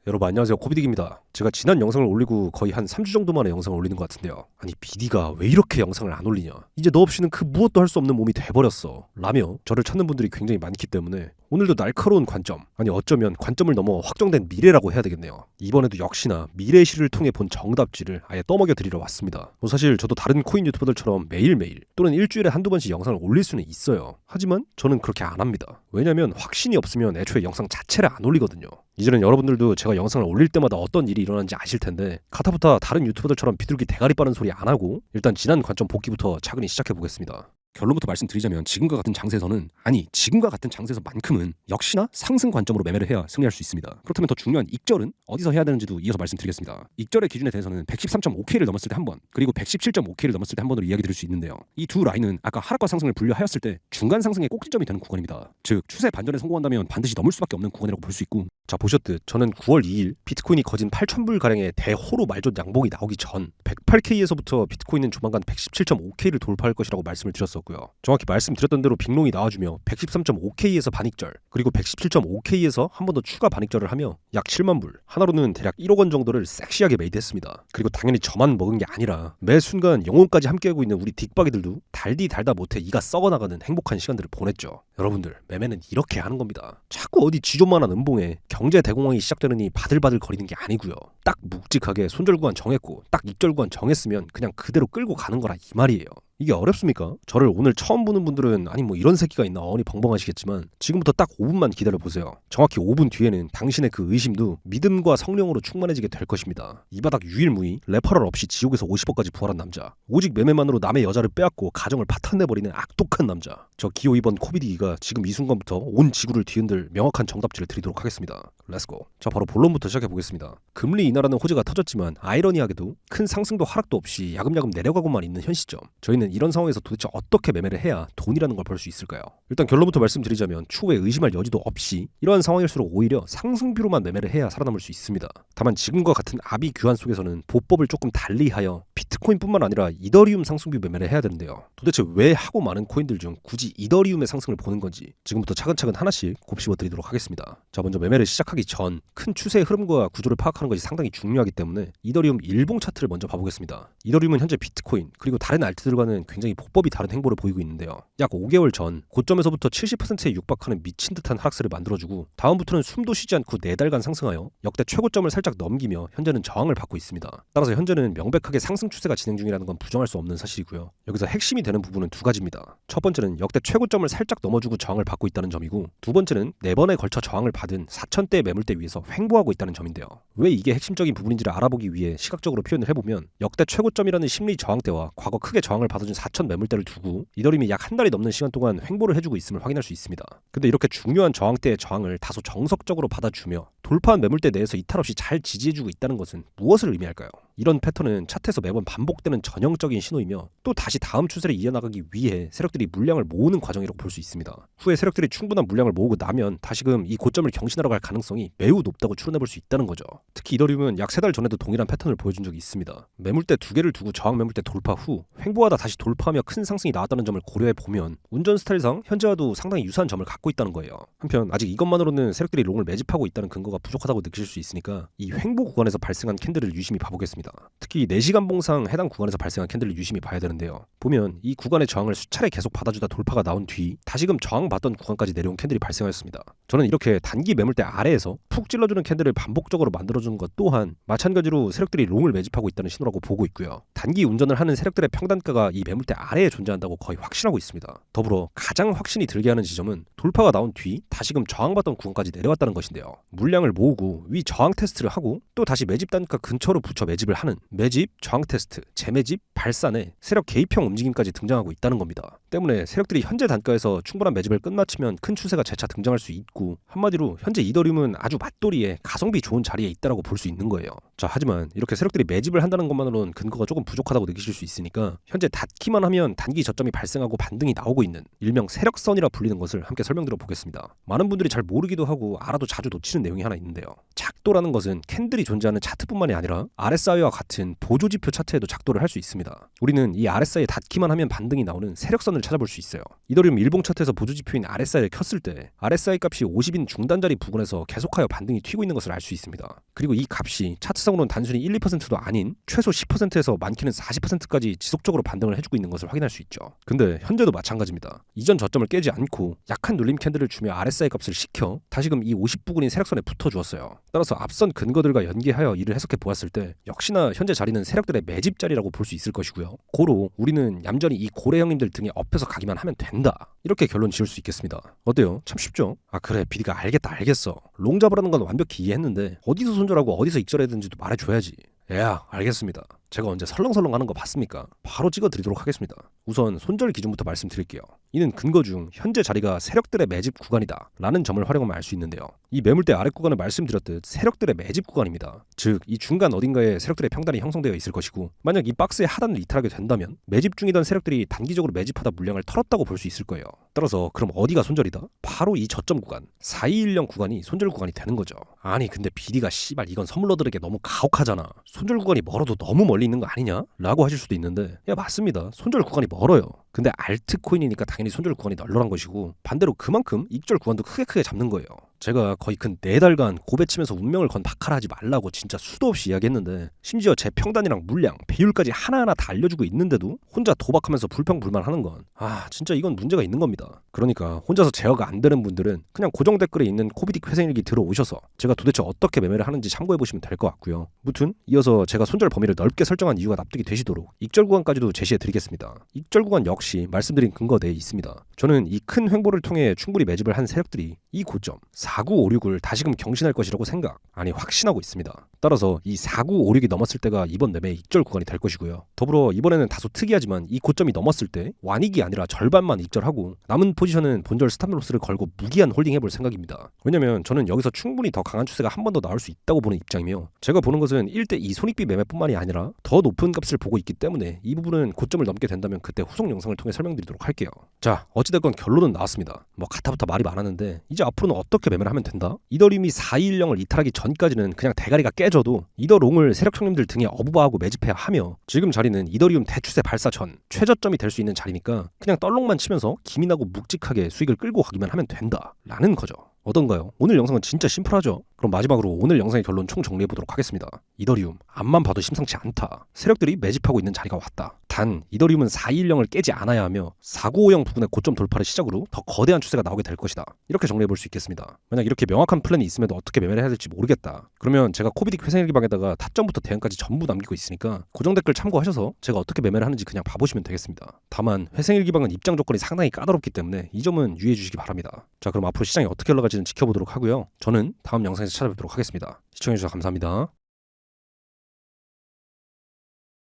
여러분 안녕하세요, 코비딕입니다. 제가 지난 영상을 올리고 거의 한 3주 정도 만에 영상을 올리는 것 같은데요. 아니 BD가 왜 이렇게 영상을 안 올리냐, 이제 너 없이는 그 무엇도 할 수 없는 몸이 돼버렸어 라며 저를 찾는 분들이 굉장히 많기 때문에 오늘도 날카로운 관점, 아니 어쩌면 관점을 넘어 확정된 미래라고 해야 되겠네요. 이번에도 역시나 미래의 시를 통해 본 정답지를 아예 떠먹여 드리러 왔습니다. 사실 저도 다른 코인 유튜버들처럼 매일매일 또는 일주일에 한두 번씩 영상을 올릴 수는 있어요. 하지만 저는 그렇게 안 합니다. 왜냐면 확신이 없으면 애초에 영상 자체를 안 올리거든요. 이제는 여러분들도 제가 영상을 올릴 때마다 어떤 일이 일어나는지 아실 텐데 카타부타 다른 유튜버들처럼 비둘기 대가리 빠는 소리 안 하고 일단 지난 관점 복귀부터 차근히 시작해 보겠습니다. 결론부터 말씀드리자면 지금과 같은 장세에서는, 아니 지금과 같은 장세에서만큼은 역시나 상승 관점으로 매매를 해야 승리할 수 있습니다. 그렇다면 더 중요한 익절은 어디서 해야 되는지도 이어서 말씀드리겠습니다. 익절의 기준에 대해서는 113.5K를 넘었을 때 한 번, 그리고 117.5K를 넘었을 때 한 번으로 이야기 드릴 수 있는데요. 이 두 라인은 아까 하락과 상승을 분류하였을 때 중간 상승의 꼭지점이 되는 구간입니다. 즉 추세 반전에 성공한다면 반드시 넘을 수밖에 없는 구간이라고 볼 수 있고, 자 보셨듯 저는 9월 2일 비트코인이 거진 8,000불 가량의 대호로 말존 양봉이 나오기 전 108K에서부터 비트코인은 조만간 117.5K를 돌파할 것이라고 말씀을 드렸었고요. 정확히 말씀드렸던 대로 빅롱이 나와주며 113.5K에서 반익절, 그리고 117.5K에서 한 번 더 추가 반익절을 하며 약 7만 불, 하나로는 대략 1억 원 정도를 섹시하게 메이드했습니다. 그리고 당연히 저만 먹은 게 아니라 매 순간 영혼까지 함께하고 있는 우리 딕박이들도 달디 달다 못해 이가 썩어나가는 행복한 시간들을 보냈죠. 여러분들, 매매는 이렇게 하는 겁니다. 자꾸 어디 지존만한 음봉에 경제 대공황이 시작되느니 바들바들 거리는 게 아니고요. 딱 묵직하게 손절 구간 정했고 딱 익절 구간 정했으면 그냥 그대로 끌고 가는 거라 이 말이에요. 이게 어렵습니까? 저를 오늘 처음 보는 분들은 아니 뭐 이런 새끼가 있나 어니 벙벙하시겠지만 지금부터 딱 5분만 기다려보세요. 정확히 5분 뒤에는 당신의 그 의심도 믿음과 성령으로 충만해지게 될 것입니다. 이 바닥 유일무이 레퍼럴 없이 지옥에서 50억까지 부활한 남자, 오직 매매만으로 남의 여자를 빼앗고 가정을 파탄내버리는 악독한 남자, 저 기호 2번 코비디기가 지금 이 순간부터 온 지구를 뒤흔들 명확한 정답지를 드리도록 하겠습니다. 렛츠고. 자 바로 본론부터 시작해보겠습니다. 금리 인하라는 호재가 터졌지만 아이러니하게도 큰 상승도 하락도 없이 야금야금 내려가고만 있는 현 시점, 저희는 이런 상황에서 도대체 어떻게 매매를 해야 돈이라는 걸 벌 수 있을까요? 일단 결론부터 말씀드리자면 추후에 의심할 여지도 없이 이러한 상황일수록 오히려 상승비로만 매매를 해야 살아남을 수 있습니다. 다만 지금과 같은 아비 규환 속에서는 보법을 조금 달리하여 비트코인뿐만 아니라 이더리움 상승비 매매를 해야 되는데요. 도대체 왜 하고 많은 코인들 중 굳이 이더리움의 상승을 보는 건지 지금부터 차근차근 하나씩 곱씹어 드리도록 하겠습니다. 자 먼저 매매를 시작하기 전 큰 추세의 흐름과 구조를 파악하는 것이 상당히 중요하기 때문에 이더리움 일봉 차트를 먼저 봐보겠습니다. 이더리움은 현재 비트코인 그리고 다른 알트들과는 굉장히 보법이 다른 행보를 보이고 있는데요. 약 5개월 전 고점에서부터 70%에 육박하는 미친 듯한 하락세를 만들어주고 다음부터는 숨도 쉬지 않고 4달간 상승하여 역대 최고점을 살짝 넘기며 현재는 저항을 받고 있습니다. 따라서 현재는 명백하게 상승 추세가 진행 중이라는 건 부정할 수 없는 사실이고요. 여기서 핵심이 되는 부분은 두 가지입니다. 첫 번째는 역대 최고점을 살짝 넘어주고 저항을 받고 있다는 점이고, 두 번째는 4번에 걸쳐 저항을 받은 4,000대 매물대 위에서 횡보하고 있다는 점인데요. 왜 이게 핵심적인 부분인지를 알아보기 위해 시각적으로 표현을 해보면, 역대 최고점이라는 심리 저항대와 과거 크게 저항을 받아준 4,000 매물대를 두고 이더리움이 약 한 달이 넘는 시간 동안 횡보를 해주고 있음을 확인할 수 있습니다. 근데 이렇게 중요한 저항대의 저항을 다소 정석적으로 받아주며 돌파한 매물대 내에서 이탈 없이 잘 지지해주고 있다는 것은 무엇을 의미할까요? 이런 패턴은 차트에서 매번 반복되는 전형적인 신호이며 또 다시 다음 추세를 이어나가기 위해 세력들이 물량을 모으는 과정이라고 볼 수 있습니다. 후에 세력들이 충분한 물량을 모으고 나면 다시금 이 고점을 경신하러 갈 가능성이 매우 높다고 추론해볼 수 있다는 거죠. 특히 이더리움은 약 3달 전에도 동일한 패턴을 보여준 적이 있습니다. 매물대 2개를 두고 저항 매물대 돌파 후 횡보하다 다시 돌파하며 큰 상승이 나왔다는 점을 고려해보면 운전 스타일상 현재와도 상당히 유사한 점을 갖고 있다는 거예요. 한편 아직 이것만으로는 세력들이 롱을 매집하고 있다는 근거가 부족하다고 느끼실 수 있으니까 이 횡보 구간에서 발생한 캔들을 유심히 봐보겠습니다. 특히 4시간 봉상 해당 구간에서 발생한 캔들을 유심히 봐야 되는데요. 보면 이 구간의 저항을 수차례 계속 받아주다 돌파가 나온 뒤 다시금 저항받던 구간까지 내려온 캔들이 발생하였습니다. 저는 이렇게 단기 매물대 아래에서 푹 찔러주는 캔들을 반복적으로 만들어주는 것 또한 마찬가지로 세력들이 롱을 매집하고 있다는 신호라고 보고 있고요. 단기 운전을 하는 세력들의 평단가가 이 매물대 아래에 존재한다고 거의 확신하고 있습니다. 더불어 가장 확신이 들게 하는 지점은 돌파가 나온 뒤 다시금 저항받던 구간까지 내려왔다는 것인데요. 물량을 모으고 위 저항 테스트를 하고 또 다시 매집 단가 근처로 붙여 매집을 하는 매집, 저항 테스트, 재매집, 발산에 세력 개입형 움직임까지 등장하고 있다는 겁니다. 때문에 세력들이 현재 단가에서 충분한 매집을 끝마치면 큰 추세가 재차 등장할 수 있고, 한마디로 현재 이더리움은 아주 맞돌이에 가성비 좋은 자리에 있다라고 볼 수 있는 거예요. 자 하지만 이렇게 세력들이 매집을 한다는 것만으로는 근거가 조금 부족하다고 느끼실 수 있으니까 현재 닫기만 하면 단기 저점이 발생하고 반등이 나오고 있는 일명 세력선이라 불리는 것을 함께 설명드려 보겠습니다. 많은 분들이 잘 모르기도 하고 알아도 자주 놓치는 내용이 하나 있는데요. 작도라는 것은 캔들이 존재하는 차트뿐만이 아니라 RSI와 같은 보조지표 차트에도 작도를 할 수 있습니다. 우리는 이 RSI에 닿기만 하면 반등이 나오는 세력선을 찾아볼 수 있어요. 이더리움 일봉 차트에서 보조지표인 RSI를 켰을 때 RSI 값이 50인 중단자리 부근에서 계속하여 반등이 튀고 있는 것을 알 수 있습니다. 그리고 이 값이 차트상으로는 단순히 1, 2%도 아닌 최소 10%에서 많게는 40%까지 지속적으로 반등을 해주고 있는 것을 확인할 수 있죠. 근데 현재도 마찬가지입니다. 이전 저점을 깨지 않고 약한 눌림 캔들을 주며 RSI 값을 시켜 다시금 이 50 부근인 세력선에 붙어주었어요. 따라서 앞선 근거들과 연계하여 이를 해석해 보았을 때 역시나 현재 자리는 세력들의 매집 자리라고 볼 수 있을 것이고요. 고로 우리는 얌전히 이 고래 형님들 등에 엎여서 가기만 하면 된다. 이렇게 결론 지을 수 있겠습니다. 어때요? 참 쉽죠? 아 그래 BD가 알겠어. 롱 잡으라는 건 완벽히 이해했는데 어디서 손절하고 어디서 익절해야 되는지도 말해줘야지. 알겠습니다. 제가 언제 설렁설렁 하는 거 봤습니까? 바로 찍어드리도록 하겠습니다. 우선 손절 기준부터 말씀드릴게요. 이는 근거 중 현재 자리가 세력들의 매집 구간이다 라는 점을 활용하면 알 수 있는데요. 이 매물대 아래 구간을 말씀드렸듯 세력들의 매집 구간입니다. 즉 이 중간 어딘가에 세력들의 평단이 형성되어 있을 것이고 만약 이 박스의 하단을 이탈하게 된다면 매집 중이던 세력들이 단기적으로 매집하다 물량을 털었다고 볼 수 있을 거예요. 따라서 그럼 어디가 손절이다? 바로 이 저점 구간 4210 구간이 손절 구간이 되는 거죠. 아니 근데 BD가 씨발 이건 선물러들에게 너무 가혹하잖아. 손절 구간이 멀어도 너무 멀리 있는 거 아니냐? 라고 하실 수도 있는데 맞습니다. 손절 구간이 멀어요. 근데 알트코인이니까 당연히 손절 구간이 널널한 것이고 반대로 그만큼 익절 구간도 크게 잡는 거예요. 제가 거의 근 4달간 고배치면서 운명을 건 바카라 하지 말라고 진짜 수도 없이 이야기했는데 심지어 제 평단이랑 물량, 배율까지 하나하나 다 알려주고 있는데도 혼자 도박하면서 불평불만하는 건 진짜 이건 문제가 있는 겁니다. 그러니까 혼자서 제어가 안 되는 분들은 그냥 고정 댓글에 있는 코비딕 회생일기 들어오셔서 제가 도대체 어떻게 매매를 하는지 참고해보시면 될 것 같고요. 무튼 이어서 제가 손절 범위를 넓게 설정한 이유가 납득이 되시도록 익절 구간까지도 제시해드리겠습니다. 익절 구간 역시 말씀드린 근거 내에 있습니다. 저는 이 큰 횡보를 통해 충분히 매집을 한 세력들이 이 고점 4956을 다시금 경신할 것이라고 확신하고 있습니다. 따라서 이 4956이 넘었을 때가 이번 매매의 익절 구간이 될 것이고요. 더불어 이번에는 다소 특이하지만 이 고점이 넘었을 때 완익이 아니라 절반만 익절하고 남은 포지션은 본절 스탑로스를 걸고 무기한 홀딩 해볼 생각입니다. 왜냐면 저는 여기서 충분히 더 강한 추세가 한 번 더 나올 수 있다고 보는 입장이며 제가 보는 것은 1대2 손익비 매매뿐만이 아니라 더 높은 값을 보고 있기 때문에 이 부분은 고점을 넘게 된다면 그때 후속 영상을 통해 설명드리도록 할게요. 자 어찌됐건 결론은 나왔습니다. 가타부터 말이 많았는데 이제 앞으로는 어떻게 매매를 하면 된다? 이더리움이 4210을 이탈하기 전까지는 그냥 대가리가 깨져도 이더롱을 세력 형님들 등에 어부바하고 매집해야 하며 지금 자리는 이더리움 대추세 발사 전 최저점이 될 수 있는 자리니까 그냥 떨롱만 치면서 기민하고 묵직하게 수익을 끌고 가기만 하면 된다 라는 거죠. 어떤가요? 오늘 영상은 진짜 심플하죠? 그럼 마지막으로 오늘 영상의 결론 총 정리해보도록 하겠습니다. 이더리움 앞만 봐도 심상치 않다. 세력들이 매집하고 있는 자리가 왔다. 단 이더리움은 4210을 깨지 않아야 하며 4950 부분의 고점 돌파를 시작으로 더 거대한 추세가 나오게 될 것이다. 이렇게 정리해볼 수 있겠습니다. 만약 이렇게 명확한 플랜이 있음에도 어떻게 매매를 해야 될지 모르겠다. 그러면 제가 코비딕 회생일기방에다가 타점부터 대응까지 전부 남기고 있으니까 고정 댓글 참고하셔서 제가 어떻게 매매를 하는지 그냥 봐보시면 되겠습니다. 다만 회생일기방은 입장 조건이 상당히 까다롭기 때문에 이 점은 유의해 주시기 바랍니다. 자 그럼 앞으로 시장이 어떻게 흘러갈지는 지켜보도록 하고요. 저는 다음 영상에서 찾아뵙도록 하겠습니다. 시청해주셔서 감사합니다.